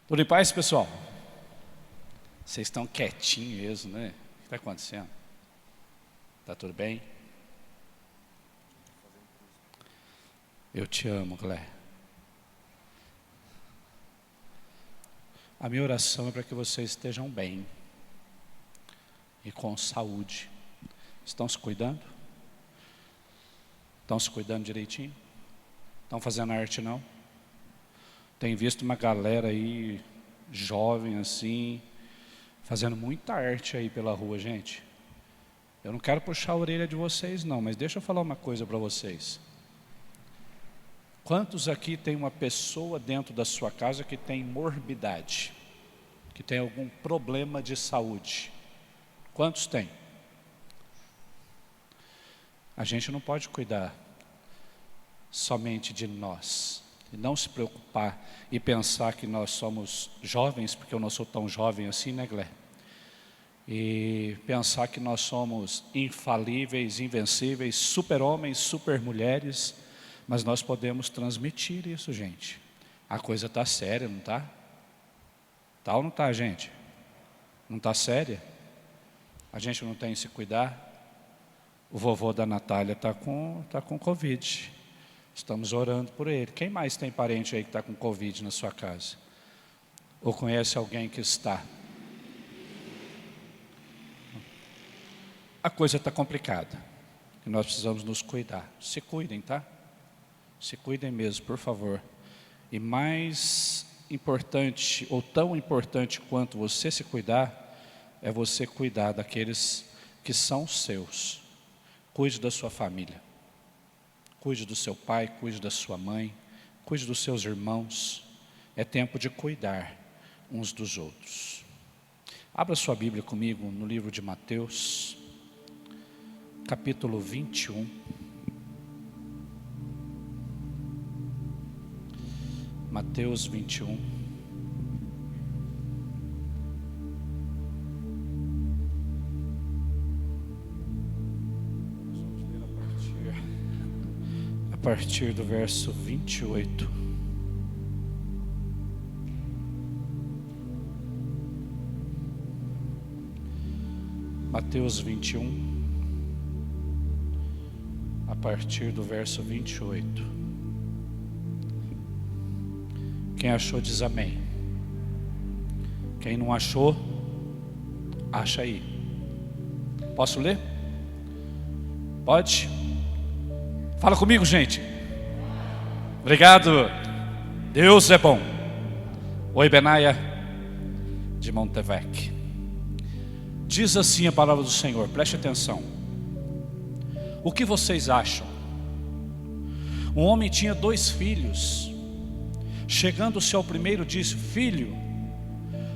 Tudo em paz, pessoal? Vocês estão quietinhos mesmo, né? O que está acontecendo? Está tudo bem? Eu te amo, Glé. A minha oração é para que vocês estejam bem e com saúde. Estão se cuidando? Estão se cuidando direitinho? Estão fazendo arte não? Tem visto uma galera aí, jovem assim, fazendo muita arte aí pela rua, gente. Eu não quero puxar a orelha de vocês não, mas deixa eu falar uma coisa para vocês. Quantos aqui tem uma pessoa dentro da sua casa que tem morbidade? Que tem algum problema de saúde? Quantos tem? A gente não pode cuidar somente de nós. E não se preocupar e pensar que nós somos jovens, porque eu não sou tão jovem assim, né, Glé? E pensar que nós somos infalíveis, invencíveis, super-homens, super-mulheres, mas nós podemos transmitir isso, gente. A coisa está séria, não está? Tá ou não está, gente? Não está séria? A gente não tem que se cuidar? O vovô da Natália está com Covid. Estamos orando por ele. Quem mais tem parente aí que está com Covid na sua casa? Ou conhece alguém que está? A coisa está complicada. E nós precisamos nos cuidar. Se cuidem, tá? Se cuidem mesmo, por favor. E mais importante, ou tão importante quanto você se cuidar, é você cuidar daqueles que são seus. Cuide da sua família. Cuide do seu pai, cuide da sua mãe, cuide dos seus irmãos. É tempo de cuidar uns dos outros. Abra sua Bíblia comigo no livro de Mateus, capítulo 21. Mateus 21. A partir do verso 28. Mateus 21, a partir do verso 28. Quem achou diz amém. Quem não achou, acha aí. Posso ler? Pode? Fala comigo, gente. Obrigado. Deus é bom. Oi, Benaia de Montevec. Diz assim a palavra do Senhor, preste atenção. O que vocês acham? Um homem tinha 2 filhos. Chegando-se ao primeiro, disse: Filho,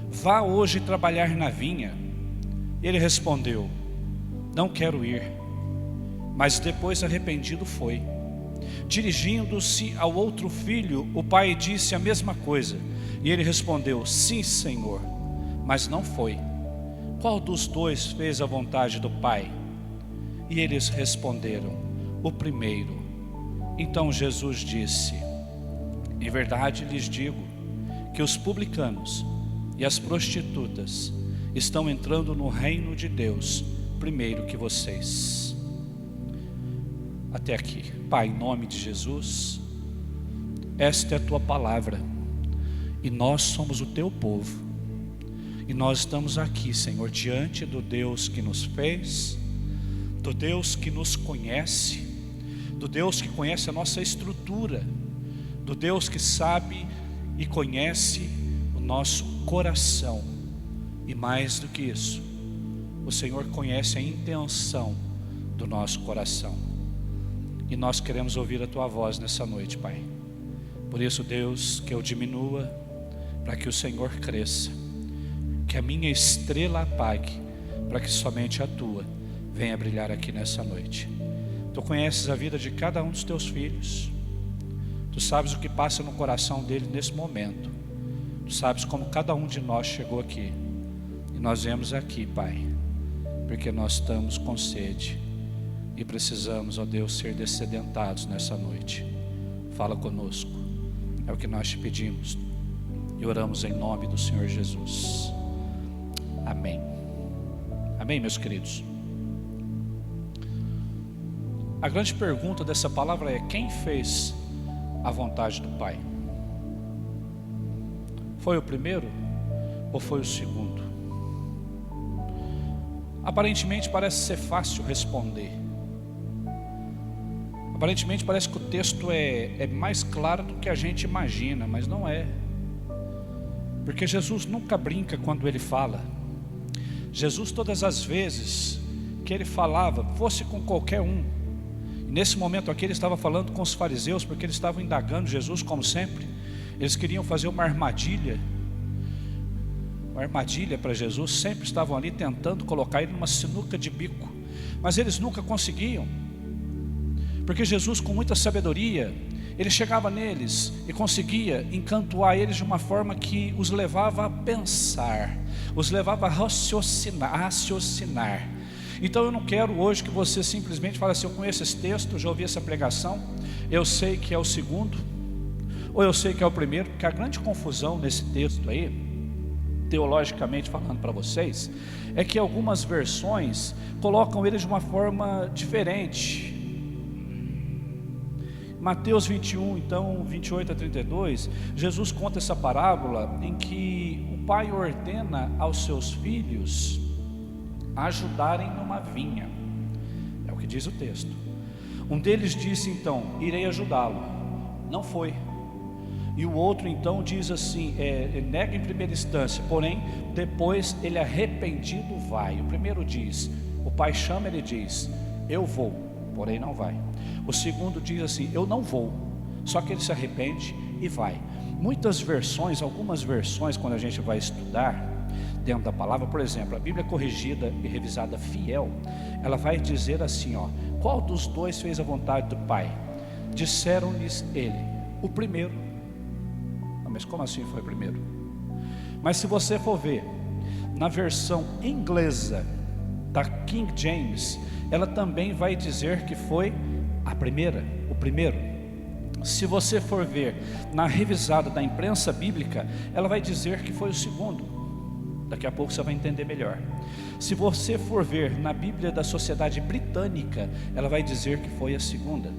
vá hoje trabalhar na vinha. Ele respondeu: Não quero ir. Mas depois, arrependido, foi. Dirigindo-se ao outro filho, o pai disse a mesma coisa. E ele respondeu: Sim, Senhor. Mas não foi. Qual dos 2 fez a vontade do pai? E eles responderam: O primeiro. Então Jesus disse: Em verdade lhes digo que os publicanos e as prostitutas estão entrando no reino de Deus primeiro que vocês. Até aqui. Pai, em nome de Jesus, esta é a tua palavra e nós somos o teu povo e nós estamos aqui, Senhor, diante do Deus que nos fez, do Deus que nos conhece, do Deus que conhece a nossa estrutura, do Deus que sabe e conhece o nosso coração. E mais do que isso, o Senhor conhece a intenção do nosso coração. E nós queremos ouvir a tua voz nessa noite, Pai. Por isso, Deus, que eu diminua, para que o Senhor cresça, que a minha estrela apague, para que somente a tua venha brilhar aqui nessa noite. Tu conheces a vida de cada um dos teus filhos. Tu sabes o que passa no coração dele nesse momento. Tu sabes como cada um de nós chegou aqui. E nós viemos aqui, Pai, porque nós estamos com sede e precisamos, ó Deus, ser dessedentados nessa noite. Fala conosco. É o que nós te pedimos. E oramos em nome do Senhor Jesus. Amém. Amém, meus queridos. A grande pergunta dessa palavra é: quem fez a vontade do Pai? Foi o primeiro ou foi o segundo? Aparentemente parece ser fácil responder. Aparentemente parece que o texto é mais claro do que a gente imagina, mas não é. Porque Jesus nunca brinca quando Ele fala. Jesus, todas as vezes que Ele falava, fosse com qualquer um. E nesse momento aqui Ele estava falando com os fariseus, porque eles estavam indagando Jesus como sempre. Eles queriam fazer uma armadilha para Jesus. Sempre estavam ali tentando colocar Ele numa sinuca de bico, mas eles nunca conseguiam. Porque Jesus, com muita sabedoria, Ele chegava neles e conseguia encantoar eles de uma forma que os levava a pensar, os levava a raciocinar. Então eu não quero hoje que você simplesmente fale assim: eu conheço esse texto, já ouvi essa pregação, eu sei que é o segundo, ou eu sei que é o primeiro. Porque a grande confusão nesse texto aí, teologicamente falando para vocês, é que algumas versões colocam ele de uma forma diferente. Mateus 21, então 28 a 32, Jesus conta essa parábola em que o pai ordena aos seus filhos ajudarem numa vinha. É o que diz o texto. Um deles disse então: irei ajudá-lo. Não foi. E o outro então diz assim, nega em primeira instância, porém depois ele arrependido vai. O primeiro diz, o pai chama, ele diz: eu vou, porém não vai. O segundo diz assim: eu não vou, só que ele se arrepende e vai. Muitas versões, algumas versões, quando a gente vai estudar dentro da palavra, por exemplo, a Bíblia Corrigida e Revisada Fiel, ela vai dizer assim, qual dos dois fez a vontade do Pai? Disseram-lhes ele: o primeiro. Mas como assim foi o primeiro? Mas se você for ver na versão inglesa da King James, ela também vai dizer que foi a primeira, o primeiro. Se você for ver na revisada da imprensa bíblica, ela vai dizer que foi o segundo. Daqui a pouco você vai entender melhor. Se você for ver na Bíblia da Sociedade Britânica, ela vai dizer que foi a segunda.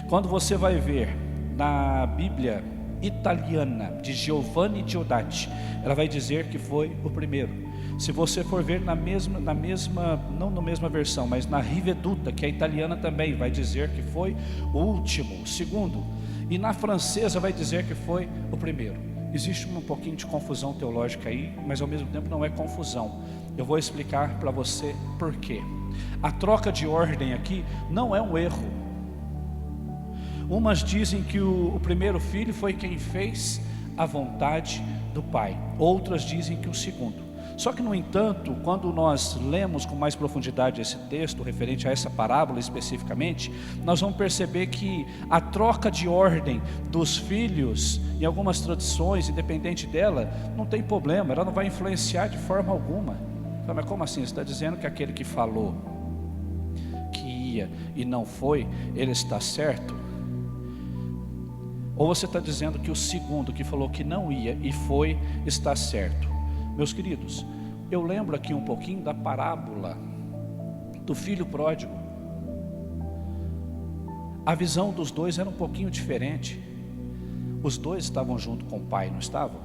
Quando você vai ver na Bíblia italiana de Giovanni Diodati, ela vai dizer que foi o primeiro. Se você for ver não na mesma versão, mas na Riveduta, que é italiana também, vai dizer que foi o último, o segundo. E na francesa vai dizer que foi o primeiro. Existe um pouquinho de confusão teológica aí, mas ao mesmo tempo não é confusão. Eu vou explicar para você por quê. A troca de ordem aqui não é um erro. Umas dizem que o primeiro filho foi quem fez a vontade do Pai. Outras dizem que o segundo. Só que, no entanto, quando nós lemos com mais profundidade esse texto, referente a essa parábola especificamente, nós vamos perceber que a troca de ordem dos filhos, em algumas tradições, independente dela, não tem problema, ela não vai influenciar de forma alguma. Mas como assim? Você está dizendo que aquele que falou que ia e não foi, ele está certo? Ou você está dizendo que o segundo que falou que não ia e foi, está certo? Meus queridos, eu lembro aqui um pouquinho da parábola do filho pródigo. A visão dos dois era um pouquinho diferente. Os dois estavam junto com o pai, não estavam?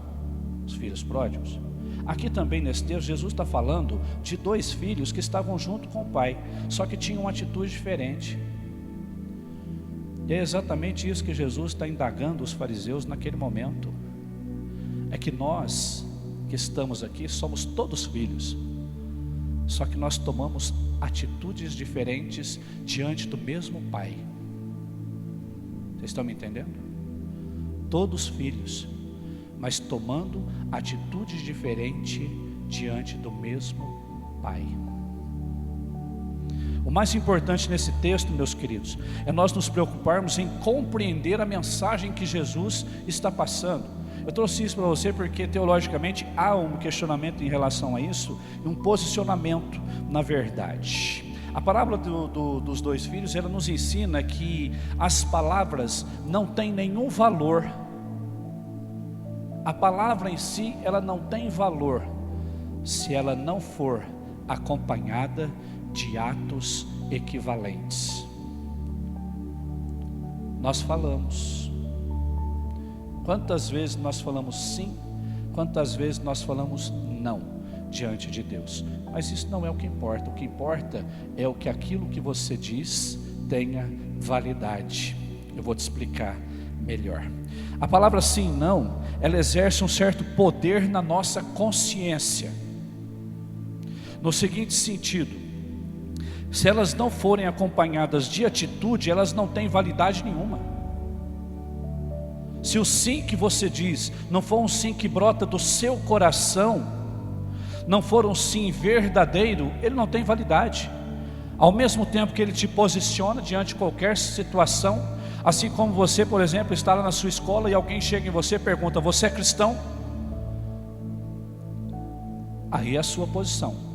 Os filhos pródigos. Aqui também nesse texto, Jesus está falando de dois filhos que estavam junto com o pai, só que tinham uma atitude diferente. E é exatamente isso que Jesus está indagando os fariseus naquele momento. É que nós que estamos aqui somos todos filhos, só que nós tomamos atitudes diferentes diante do mesmo Pai. Vocês estão me entendendo? Todos filhos, mas tomando atitudes diferentes diante do mesmo Pai. O mais importante nesse texto, meus queridos, é nós nos preocuparmos em compreender a mensagem que Jesus está passando. Eu trouxe isso para você porque teologicamente há um questionamento em relação a isso, e um posicionamento na verdade. A parábola dos dois filhos, ela nos ensina que as palavras não têm nenhum valor A palavra em si, ela não tem valor se ela não for acompanhada de atos equivalentes. Nós falamos. Quantas vezes nós falamos sim, quantas vezes nós falamos não diante de Deus? Mas isso não é o que importa. O que importa é o que aquilo que você diz tenha validade. Eu vou te explicar melhor. A palavra sim e não, ela exerce um certo poder na nossa consciência. No seguinte sentido: se elas não forem acompanhadas de atitude, elas não têm validade nenhuma. Se o sim que você diz não for um sim que brota do seu coração, não for um sim verdadeiro, ele não tem validade. Ao mesmo tempo que ele te posiciona diante de qualquer situação, assim como você, por exemplo, está lá na sua escola e alguém chega em você e pergunta: você é cristão? Aí é a sua posição.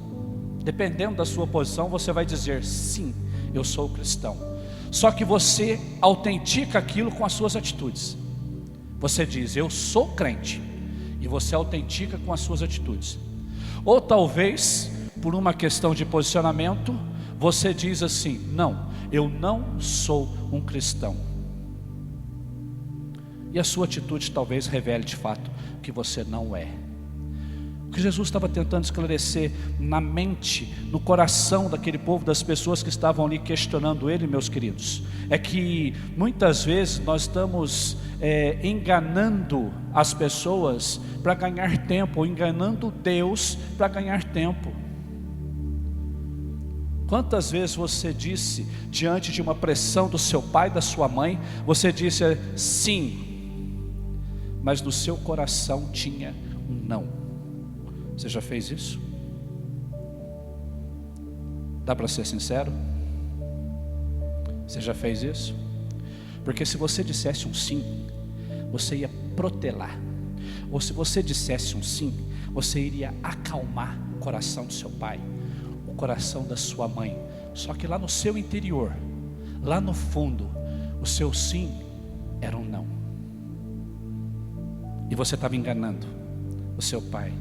Dependendo da sua posição, você vai dizer: sim, eu sou cristão. Só que você autentica aquilo com as suas atitudes. Você diz: eu sou crente, e você autentica com as suas atitudes. Ou talvez, por uma questão de posicionamento, você diz assim: não, eu não sou um cristão. E a sua atitude talvez revele de fato que você não é. O que Jesus estava tentando esclarecer na mente, no coração daquele povo, das pessoas que estavam ali questionando ele, meus queridos, é que muitas vezes nós estamos enganando as pessoas para ganhar tempo, ou enganando Deus para ganhar tempo. Quantas vezes você disse, diante de uma pressão do seu pai, da sua mãe, você disse sim, mas no seu coração tinha um não? Você já fez isso? Dá para ser sincero? Você já fez isso? Porque se você dissesse um sim, você ia protelar. Ou se você dissesse um sim, você iria acalmar o coração do seu pai, o coração da sua mãe. Só que lá no seu interior, lá no fundo, o seu sim era um não. E você estava enganando o seu pai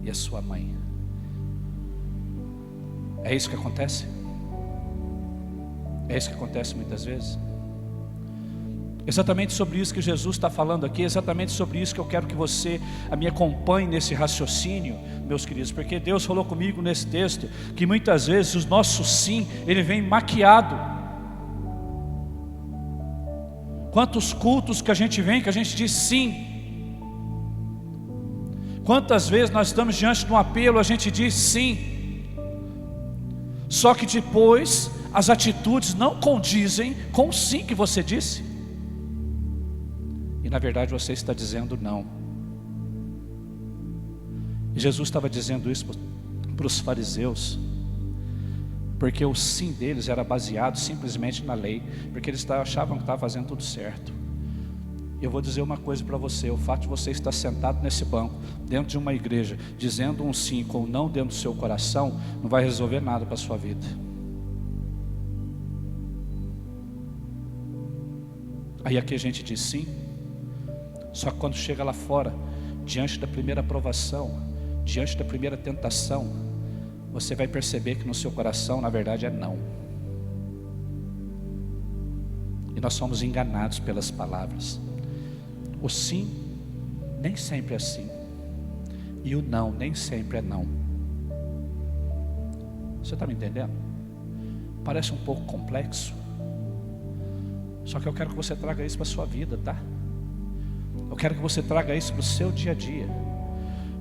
e a sua mãe. É isso que acontece? É isso que acontece muitas vezes? Exatamente sobre isso que Jesus está falando aqui, exatamente sobre isso que eu quero que você me acompanhe nesse raciocínio, meus queridos, porque Deus falou comigo nesse texto, que muitas vezes o nosso sim, ele vem maquiado. Quantos cultos que a gente vem, que a gente diz sim. Quantas vezes nós estamos diante de um apelo, a gente diz sim, só que depois as atitudes não condizem com o sim que você disse, e na verdade você está dizendo não. E Jesus estava dizendo isso para os fariseus, porque o sim deles era baseado simplesmente na lei, porque eles achavam que estavam fazendo tudo certo. Eu vou dizer uma coisa para você: o fato de você estar sentado nesse banco, dentro de uma igreja, dizendo um sim com um não dentro do seu coração, não vai resolver nada para a sua vida. Aí aqui a gente diz sim, só que quando chega lá fora, diante da primeira aprovação, diante da primeira tentação, você vai perceber que no seu coração, na verdade, é não. E nós somos enganados pelas palavras. O sim nem sempre é sim, e o não nem sempre é não. Você está me entendendo? Parece um pouco complexo, só que eu quero que você traga isso para a sua vida, tá? Eu quero que você traga isso para o seu dia a dia,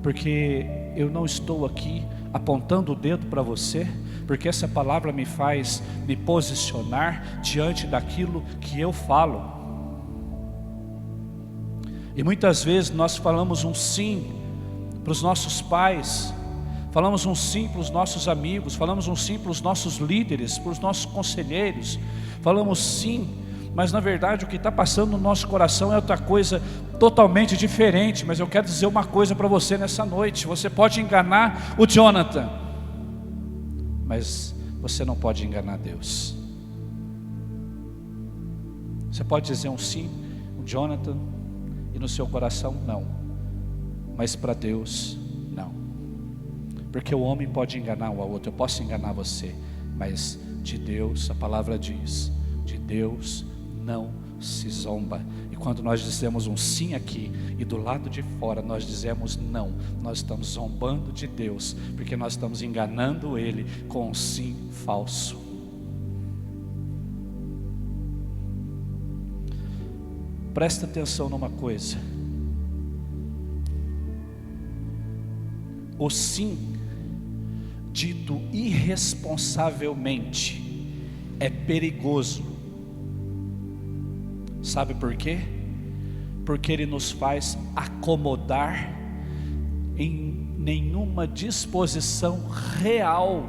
porque eu não estou aqui apontando o dedo para você, porque essa palavra me faz me posicionar diante daquilo que eu falo. E muitas vezes nós falamos um sim para os nossos pais, falamos um sim para os nossos amigos, falamos um sim para os nossos líderes, para os nossos conselheiros, falamos sim, mas na verdade o que está passando no nosso coração é outra coisa totalmente diferente. Mas eu quero dizer uma coisa para você nessa noite: você pode enganar o Jonathan, mas você não pode enganar Deus. Você pode dizer um sim, o Jonathan, e no seu coração não, mas para Deus não. Porque o homem pode enganar um ao outro, eu posso enganar você, mas de Deus, a palavra diz, de Deus não se zomba. E quando nós dizemos um sim aqui e do lado de fora nós dizemos não, nós estamos zombando de Deus, porque nós estamos enganando Ele com um sim falso. Presta atenção numa coisa: o sim dito irresponsavelmente é perigoso. Sabe por quê? Porque ele nos faz acomodar em nenhuma disposição real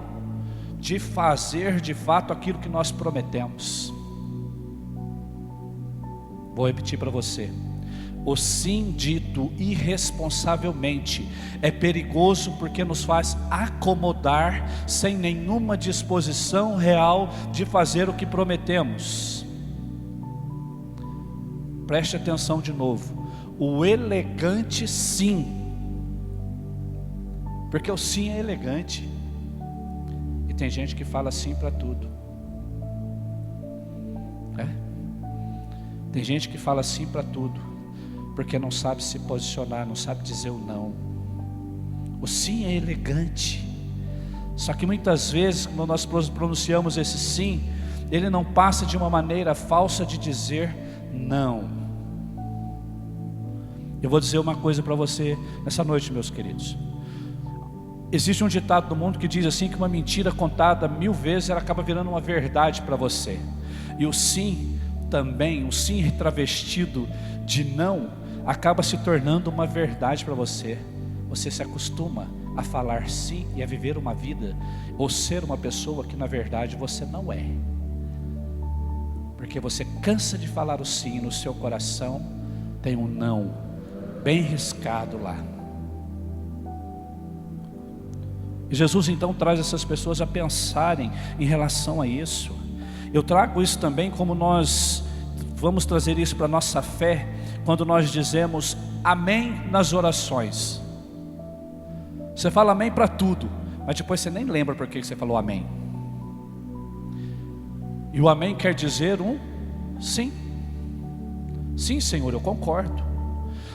de fazer de fato aquilo que nós prometemos. Vou repetir para você: o sim dito irresponsavelmente é perigoso porque nos faz acomodar sem nenhuma disposição real de fazer o que prometemos. Preste atenção de novo: o elegante sim, porque o sim é elegante, e tem gente que fala sim para tudo. Tem gente que fala sim para tudo, porque não sabe se posicionar, não sabe dizer o não. O sim é elegante, só que muitas vezes quando nós pronunciamos esse sim, ele não passa de uma maneira falsa de dizer não. Eu vou dizer uma coisa para você nessa noite, meus queridos. Existe um ditado no mundo que diz assim, que uma mentira contada 1000 vezes, ela acaba virando uma verdade para você. E o sim também, um sim travestido de não, acaba se tornando uma verdade para você. Você se acostuma a falar sim e a viver uma vida, ou ser uma pessoa que na verdade você não é. Porque você cansa de falar o sim, no seu coração tem um não bem riscado lá. E Jesus então traz essas pessoas a pensarem em relação a isso. Eu trago isso também como nós vamos trazer isso para a nossa fé, quando nós dizemos amém nas orações. Você fala amém para tudo, mas depois você nem lembra por que você falou amém. E o amém quer dizer um sim. Sim, Senhor, eu concordo.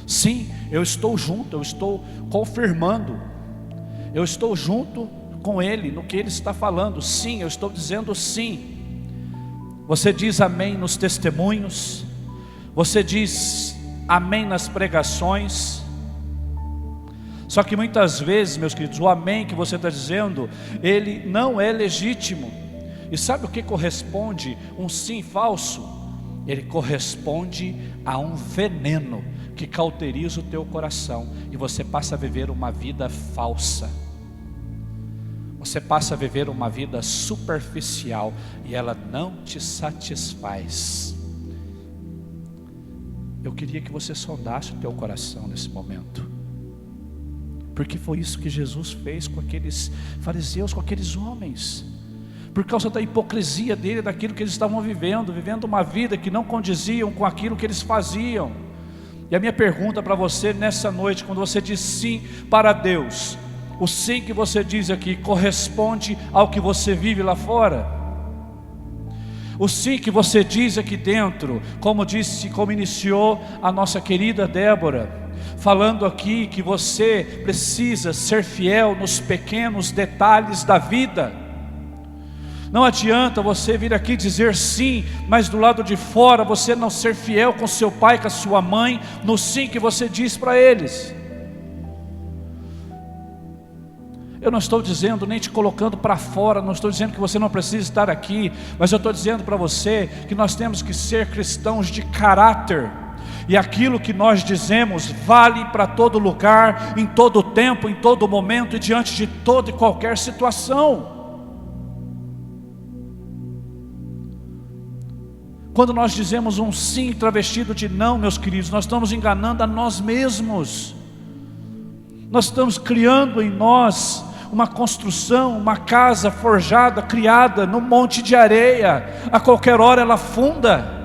Sim, eu estou junto, eu estou confirmando. Eu estou junto com Ele, no que Ele está falando. Sim, eu estou dizendo sim. Você diz amém nos testemunhos, você diz amém nas pregações. Só que muitas vezes, meus queridos, o amém que você está dizendo, ele não é legítimo. E sabe o que corresponde um sim falso? Ele corresponde a um veneno que cauteriza o teu coração, e você passa a viver uma vida falsa. Você passa a viver uma vida superficial e ela não te satisfaz. Eu queria que você sondasse o teu coração nesse momento, porque foi isso que Jesus fez com aqueles fariseus, com aqueles homens. Por causa da hipocrisia dele, daquilo que eles estavam vivendo uma vida que não condiziam com aquilo que eles faziam. E a minha pergunta para você nessa noite, quando você diz sim para Deus, o sim que você diz aqui corresponde ao que você vive lá fora? O sim que você diz aqui dentro, como iniciou a nossa querida Débora, falando aqui que você precisa ser fiel nos pequenos detalhes da vida. Não adianta você vir aqui dizer sim, mas do lado de fora você não ser fiel com seu pai, com a sua mãe, no sim que você diz para eles. Eu não estou dizendo, nem te colocando para fora, não estou dizendo que você não precisa estar aqui, mas eu estou dizendo para você que nós temos que ser cristãos de caráter, e aquilo que nós dizemos vale para todo lugar, em todo tempo, em todo momento e diante de toda e qualquer situação. Quando nós dizemos um sim travestido de não, meus queridos, nós estamos enganando a nós mesmos. Nós estamos criando em nós uma construção, uma casa forjada, criada num monte de areia. A qualquer hora ela afunda.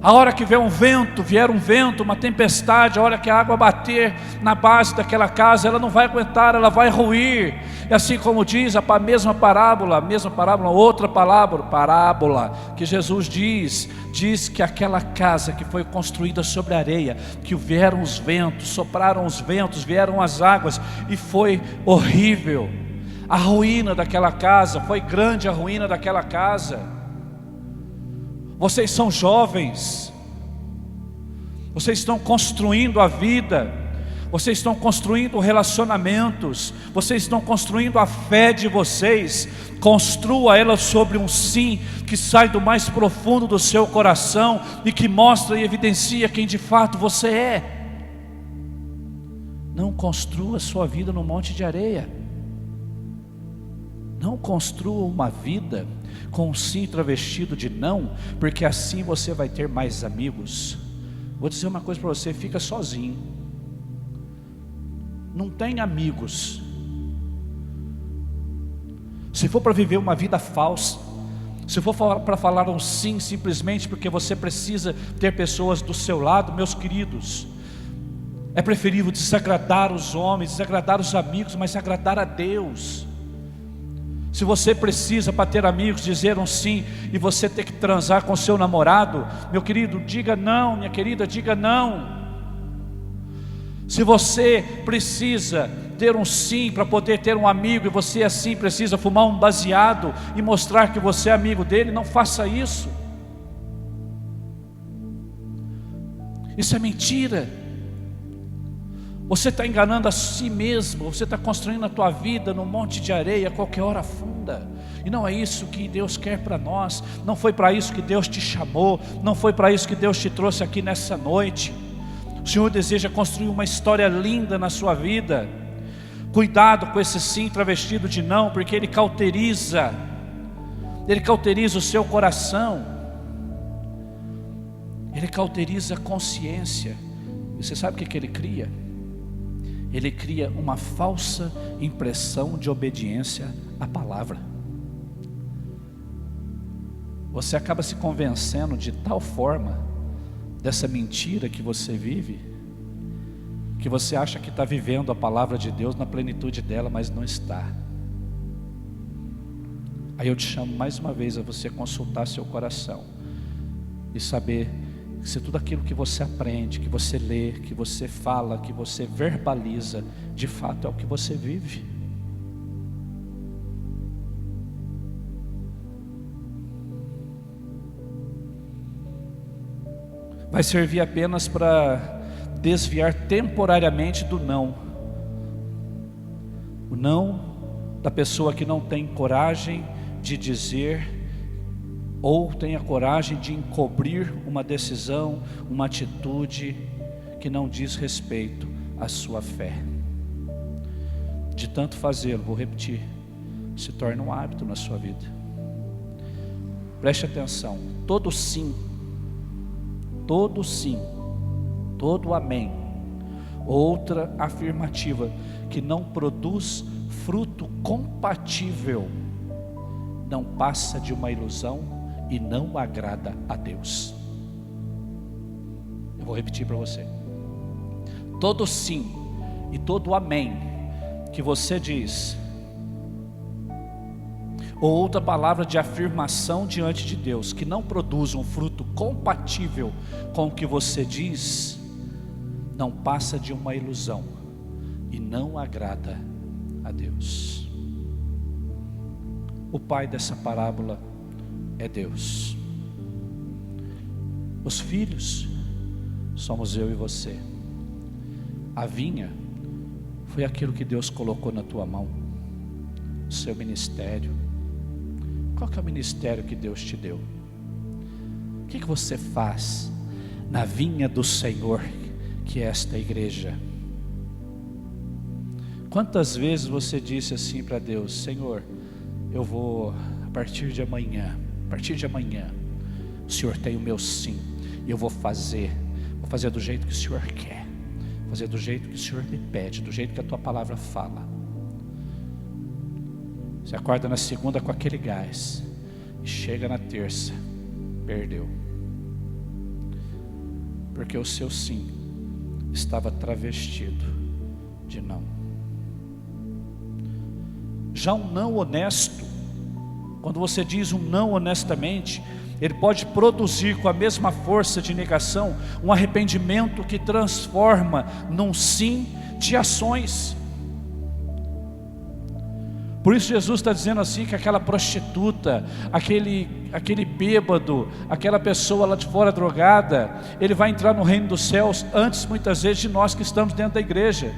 A hora que vier um vento, uma tempestade, a hora que a água bater na base daquela casa, ela não vai aguentar, ela vai ruir. E assim como diz a mesma parábola, outra parábola que Jesus diz que aquela casa que foi construída sobre areia, que vieram os ventos, sopraram os ventos, vieram as águas, e foi horrível. A ruína daquela casa, foi grande a ruína daquela casa. Vocês são jovens, vocês estão construindo a vida, vocês estão construindo relacionamentos, vocês estão construindo a fé de vocês. Construa ela sobre um sim que sai do mais profundo do seu coração e que mostra e evidencia quem de fato você é. Não construa sua vida no monte de areia. Não construa uma vida com um sim travestido de não, porque assim você vai ter mais amigos. Vou dizer uma coisa para você: fica sozinho, não tem amigos. Se for para viver uma vida falsa, se for para falar um sim simplesmente porque você precisa ter pessoas do seu lado, meus queridos, é preferível desagradar os homens, desagradar os amigos, mas agradar a Deus. Se você precisa, para ter amigos, dizer um sim, e você ter que transar com seu namorado, meu querido, diga não, minha querida, diga não. Se você precisa ter um sim para poder ter um amigo, e você assim precisa fumar um baseado e mostrar que você é amigo dele, não faça isso. Isso é mentira. Você está enganando a si mesmo. Você está construindo a tua vida num monte de areia, qualquer hora afunda. E não é isso que Deus quer para nós. Não foi para isso que Deus te chamou. Não foi para isso que Deus te trouxe aqui nessa noite. O Senhor deseja construir uma história linda na sua vida. Cuidado com esse sim travestido de não, porque ele cauteriza o seu coração, ele cauteriza a consciência. E você sabe o que ele cria? Ele cria uma falsa impressão de obediência à palavra. Você acaba se convencendo de tal forma dessa mentira que você vive, que você acha que está vivendo a palavra de Deus na plenitude dela, mas não está. Aí eu te chamo mais uma vez a você consultar seu coração e saber se tudo aquilo que você aprende, que você lê, que você fala, que você verbaliza, de fato é o que você vive. Vai servir apenas para desviar temporariamente do não. O não da pessoa que não tem coragem de dizer, ou tem a coragem de encobrir uma decisão, uma atitude que não diz respeito à sua fé. De tanto fazê-lo, vou repetir, se torna um hábito na sua vida. Preste atenção, todo sim, todo amém, outra afirmativa que não produz fruto compatível, não passa de uma ilusão e não agrada a Deus. Eu vou repetir para você. Todo sim e todo amém que você diz, ou outra palavra de afirmação diante de Deus, que não produz um fruto compatível com o que você diz, não passa de uma ilusão e não agrada a Deus. O pai dessa parábola é Deus. Os filhos somos eu e você. A vinha foi aquilo que Deus colocou na tua mão, o seu ministério. Qual que é o ministério que Deus te deu? O que você faz na vinha do Senhor, que é esta igreja? Quantas vezes você disse assim para Deus: Senhor, eu vou, a partir de amanhã, o Senhor tem o meu sim, e eu vou fazer do jeito que o Senhor quer, fazer do jeito que o Senhor me pede, do jeito que a tua palavra fala. Você acorda na segunda com aquele gás, e chega na terça, perdeu. Porque o seu sim estava travestido de não. Já um não honesto, quando você diz um não honestamente, ele pode produzir com a mesma força de negação um arrependimento que transforma num sim de ações. Por isso Jesus está dizendo assim, que aquela prostituta, aquele bêbado, aquela pessoa lá de fora drogada, ele vai entrar no reino dos céus antes muitas vezes de nós que estamos dentro da igreja.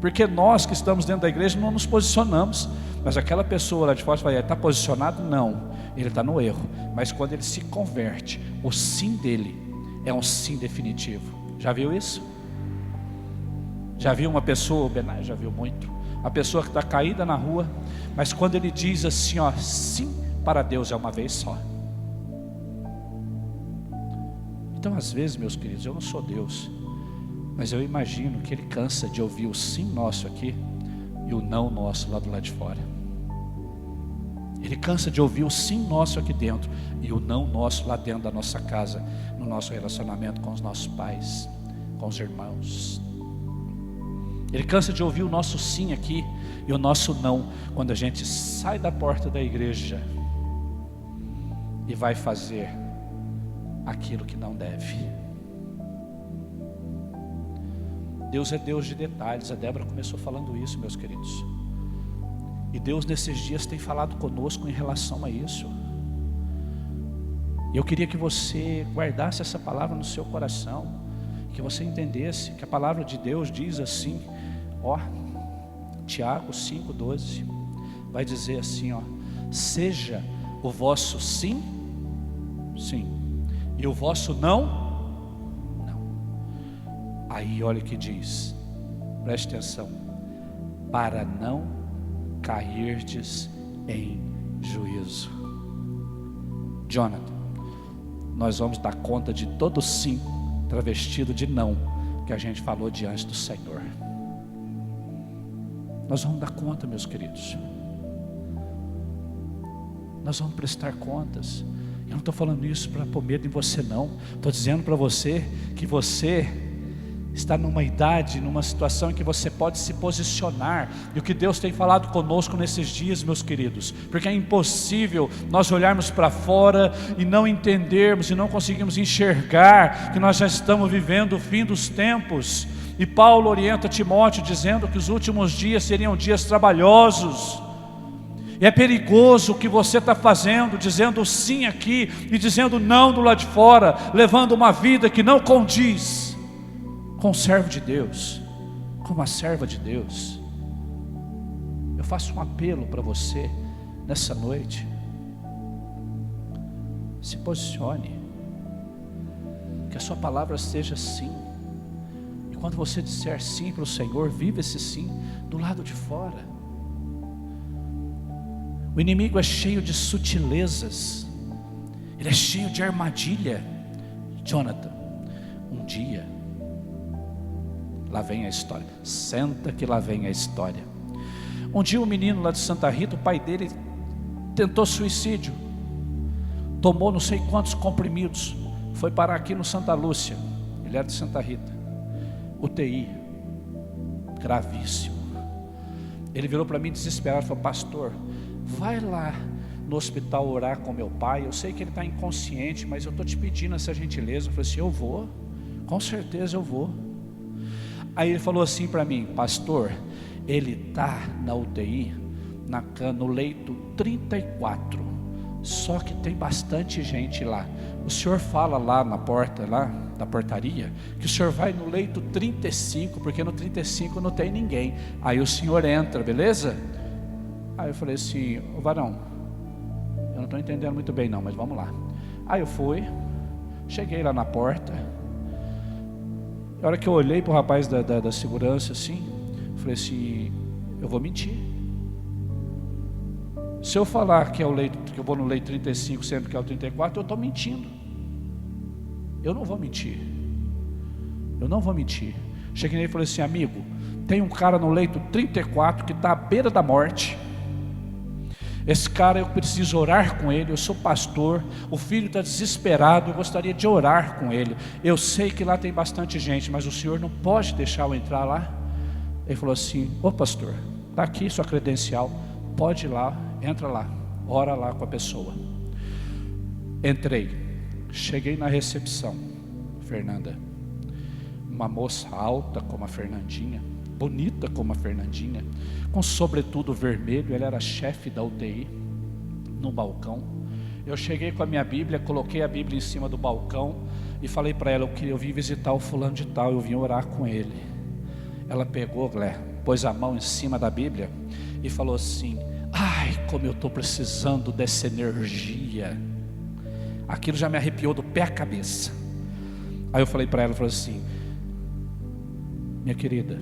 Porque nós que estamos dentro da igreja não nos posicionamos, mas aquela pessoa lá de fora vai, está posicionado? Não, ele está no erro. Mas quando ele se converte, o sim dele é um sim definitivo. Já viu isso? Já viu uma pessoa, o Benai já viu muito, a pessoa que está caída na rua, mas quando ele diz assim, ó, sim para Deus é uma vez só. Então às vezes, meus queridos, eu não sou Deus, mas eu imagino que ele cansa de ouvir o sim nosso aqui e o não nosso lá do lado de fora. Ele cansa de ouvir o sim nosso aqui dentro e o não nosso lá dentro da nossa casa, no nosso relacionamento com os nossos pais, com os irmãos. Ele cansa de ouvir o nosso sim aqui e o nosso não quando a gente sai da porta da igreja e vai fazer aquilo que não deve. Deus é Deus de detalhes. A Débora começou falando isso, meus queridos. E Deus nesses dias tem falado conosco em relação a isso. E eu queria que você guardasse essa palavra no seu coração, que você entendesse que a palavra de Deus diz assim, ó, Tiago 5,12, vai dizer assim, ó, seja o vosso sim, sim, e o vosso não, não. Aí olha o que diz, preste atenção, para não cairdes em juízo. Jonathan, nós vamos dar conta de todo sim travestido de não que a gente falou diante do Senhor. Nós vamos dar conta, meus queridos. Nós vamos prestar contas. Eu não estou falando isso para pôr medo em você não. Estou dizendo para você que você está numa idade, numa situação em que você pode se posicionar. E o que Deus tem falado conosco nesses dias, meus queridos, porque é impossível nós olharmos para fora e não entendermos e não conseguirmos enxergar que nós já estamos vivendo o fim dos tempos. E Paulo orienta Timóteo dizendo que os últimos dias seriam dias trabalhosos. E é perigoso o que você está fazendo, dizendo sim aqui e dizendo não do lado de fora, levando uma vida que não condiz com o servo de Deus, com uma serva de Deus. Eu faço um apelo para você nessa noite. Se posicione, que a sua palavra seja sim. E quando você disser sim para o Senhor, viva esse sim do lado de fora. O inimigo é cheio de sutilezas, ele é cheio de armadilha. Jonathan, um dia, lá vem a história, senta que lá vem a história. Um dia um menino lá de Santa Rita, o pai dele tentou suicídio, tomou não sei quantos comprimidos, foi parar aqui no Santa Lúcia, ele era de Santa Rita, UTI, gravíssimo. Ele virou para mim desesperado, falou: pastor, vai lá no hospital orar com meu pai, eu sei que ele está inconsciente, mas eu estou te pedindo essa gentileza. Eu falei assim: eu vou, com certeza eu vou. Aí ele falou assim para mim: pastor, ele está na UTI, no leito 34, só que tem bastante gente lá. O senhor fala lá na porta, lá da portaria, que o senhor vai no leito 35, porque no 35 não tem ninguém. Aí o senhor entra, beleza? Aí eu falei assim: ô varão, eu não estou entendendo muito bem não, mas vamos lá. Aí eu fui, cheguei lá na porta. A hora que eu olhei para o rapaz da segurança assim, eu falei assim: eu vou mentir. Se eu falar que é o leito, que eu vou no leito 35 sempre que é o 34, eu estou mentindo. Eu não vou mentir. Eu não vou mentir. Cheguei nele e falei assim: amigo, tem um cara no leito 34 que está à beira da morte. Esse cara, eu preciso orar com ele, eu sou pastor, o filho está desesperado, eu gostaria de orar com ele. Eu sei que lá tem bastante gente, mas o senhor não pode deixar eu entrar lá? Ele falou assim: ô pastor, está aqui sua credencial, pode ir lá, entra lá, ora lá com a pessoa. Entrei, cheguei na recepção, Fernanda, uma moça alta como a Fernandinha, bonita como a Fernandinha, com sobretudo vermelho. Ela era chefe da UTI, no balcão. Eu cheguei com a minha Bíblia, coloquei a Bíblia em cima do balcão e falei para ela: eu vim visitar o fulano de tal, eu vim orar com ele. Ela pegou, pôs a mão em cima da Bíblia e falou assim: ai, como eu estou precisando dessa energia. Aquilo já me arrepiou do pé à cabeça. Aí eu falei para ela, falei assim: minha querida,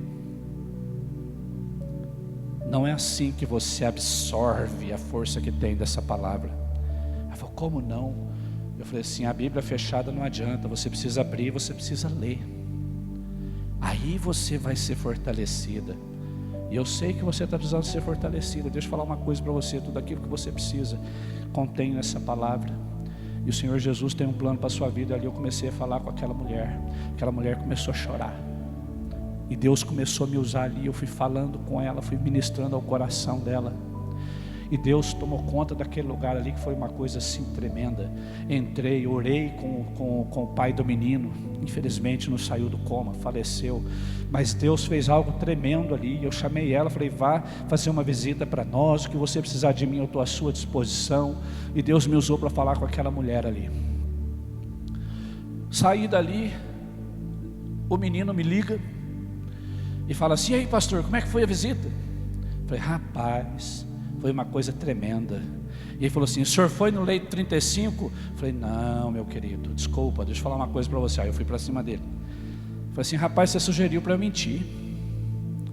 não é assim que você absorve a força que tem dessa palavra. Ela falou: como não? Eu falei assim: a Bíblia fechada não adianta, você precisa abrir, você precisa ler. Aí você vai ser fortalecida. E eu sei que você está precisando ser fortalecida. Deixa eu falar uma coisa para você: tudo aquilo que você precisa contém nessa palavra. E o Senhor Jesus tem um plano para a sua vida. Ali eu comecei a falar com aquela mulher começou a chorar. E Deus começou a me usar ali. Eu fui falando com ela, fui ministrando ao coração dela. E Deus tomou conta daquele lugar ali, que foi uma coisa assim tremenda. Entrei, orei com o pai do menino. Infelizmente não saiu do coma, faleceu. Mas Deus fez algo tremendo ali. Eu chamei ela, falei: vá fazer uma visita para nós, o que você precisar de mim eu estou à sua disposição. E Deus me usou para falar com aquela mulher ali. Saí dali, o menino me liga e fala assim: e aí pastor, como é que foi a visita? Falei: rapaz, foi uma coisa tremenda. E ele falou assim: o senhor foi no leito 35? Falei: não, meu querido, desculpa, deixa eu falar uma coisa para você. Aí eu fui para cima dele. Falei assim: rapaz, você sugeriu para eu mentir.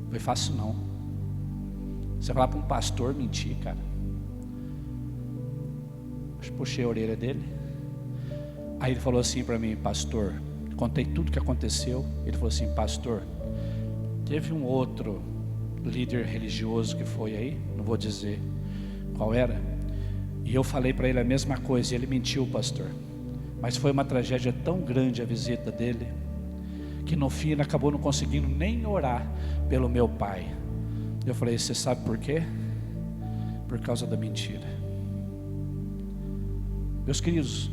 Foi fácil não. Você falar para um pastor mentir, cara. Eu puxei a orelha dele. Aí ele falou assim para mim: pastor, contei tudo o que aconteceu. Ele falou assim: pastor, teve um outro líder religioso que foi aí, não vou dizer qual era, e eu falei para ele a mesma coisa, e ele mentiu, pastor. Mas foi uma tragédia tão grande a visita dele, que no fim ele acabou não conseguindo nem orar pelo meu pai. Eu falei: você sabe por quê? Por causa da mentira. Meus queridos,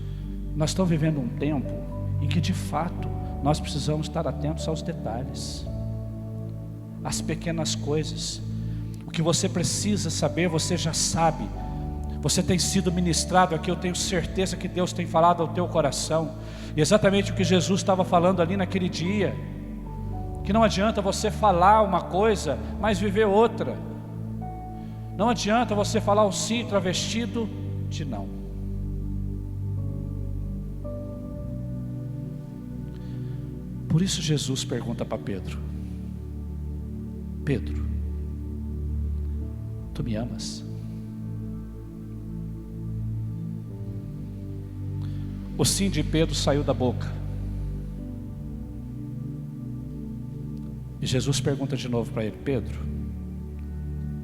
nós estamos vivendo um tempo em que de fato nós precisamos estar atentos aos detalhes, as pequenas coisas. O que você precisa saber, você já sabe. Você tem sido ministrado aqui, eu tenho certeza que Deus tem falado ao teu coração. E exatamente o que Jesus estava falando ali naquele dia, que não adianta você falar uma coisa, mas viver outra. Não adianta você falar um sim travestido de não. Por isso Jesus pergunta para Pedro: Pedro, tu me amas? O sim de Pedro saiu da boca. E Jesus pergunta de novo para ele: Pedro,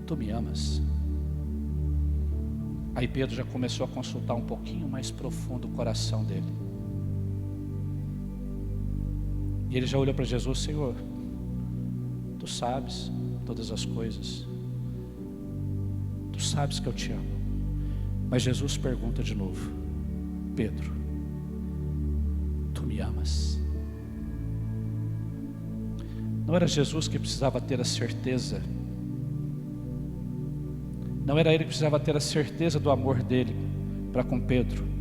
tu me amas? Aí Pedro já começou a consultar um pouquinho mais profundo o coração dele. E ele já olhou para Jesus: Senhor, tu sabes todas as coisas, tu sabes que eu te amo. Mas Jesus pergunta de novo: Pedro, tu me amas? Não era Jesus que precisava ter a certeza, não era ele que precisava ter a certeza do amor dele para com Pedro.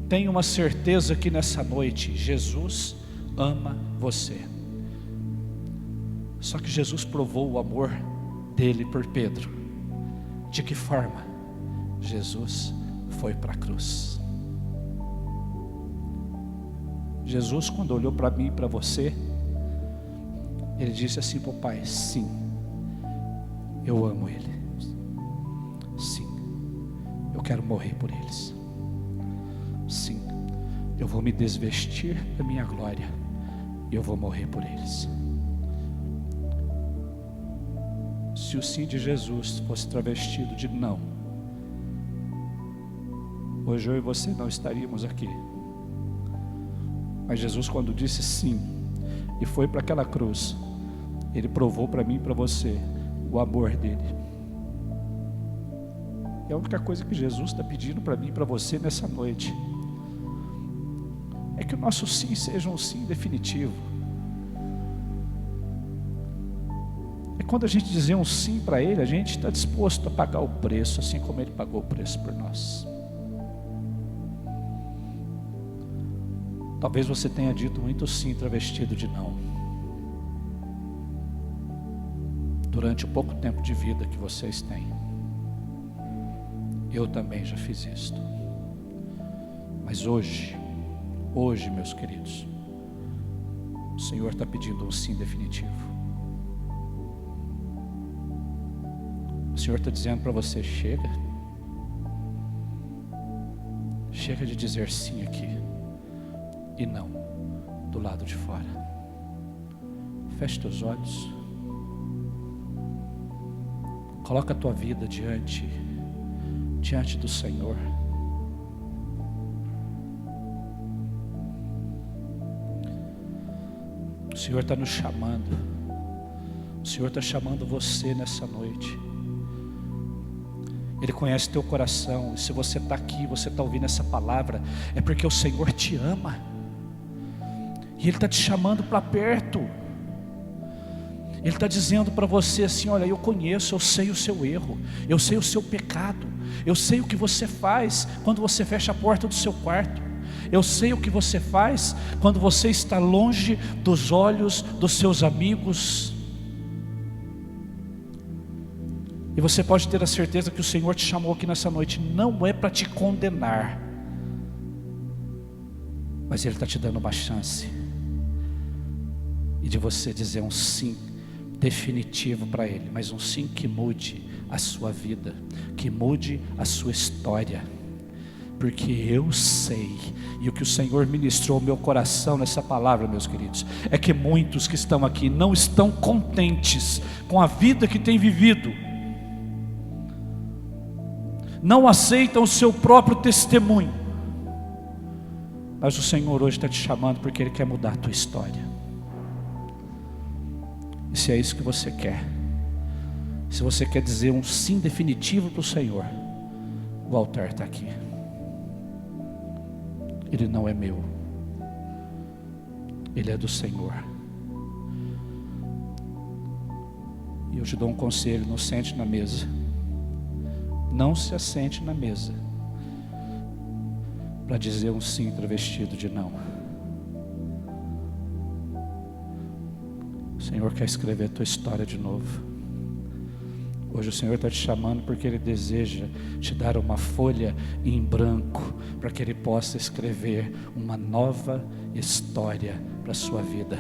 Tenha uma certeza que nessa noite Jesus ama você. Só que Jesus provou o amor dele por Pedro. De que forma? Jesus foi para a cruz. Jesus, quando olhou para mim e para você, ele disse assim para o Pai: sim, eu amo ele. Sim, eu quero morrer por eles. Sim, eu vou me desvestir da minha glória e eu vou morrer por eles. Se se o sim de Jesus fosse travestido de não, hoje eu e você não estaríamos aqui. Mas Jesus, quando disse sim e foi para aquela cruz, Ele provou para mim e para você o amor dele. E a única coisa que Jesus está pedindo para mim e para você nessa noite é que o nosso sim seja um sim definitivo. É quando a gente dizer um sim para Ele, a gente está disposto a pagar o preço, assim como Ele pagou o preço por nós. Talvez você tenha dito muito sim travestido de não, durante o pouco tempo de vida que vocês têm. Eu também já fiz isto. Mas hoje, meus queridos, o Senhor está pedindo um sim definitivo. O Senhor está dizendo para você: chega de dizer sim aqui e não do lado de fora. Feche teus olhos, coloca a tua vida diante do Senhor. O Senhor está nos chamando. O Senhor está chamando você nessa noite. Ele conhece teu coração. E se você está aqui, você está ouvindo essa palavra, é porque o Senhor te ama. E Ele está te chamando para perto. Ele está dizendo para você assim: olha, eu conheço, eu sei o seu erro, eu sei o seu pecado, eu sei o que você faz quando você fecha a porta do seu quarto, eu sei o que você faz quando você está longe dos olhos dos seus amigos. E você pode ter a certeza que o Senhor te chamou aqui nessa noite, não é para te condenar, mas Ele está te dando uma chance, e de você dizer um sim definitivo para Ele, mas um sim que mude a sua vida, que mude a sua história. Porque eu sei, e o que o Senhor ministrou ao meu coração nessa palavra, meus queridos, é que muitos que estão aqui não estão contentes com a vida que têm vivido, não aceitam o seu próprio testemunho, mas o Senhor hoje está te chamando porque Ele quer mudar a tua história. E se é isso que você quer, se você quer dizer um sim definitivo para o Senhor, o altar está aqui. Ele não é meu, Ele é do Senhor. E eu te dou um conselho: não sente na mesa, não se assente na mesa para dizer um sim travestido de não. O Senhor quer escrever a tua história de novo. Hoje o Senhor está te chamando porque Ele deseja te dar uma folha em branco, para que Ele possa escrever uma nova história para a sua vida.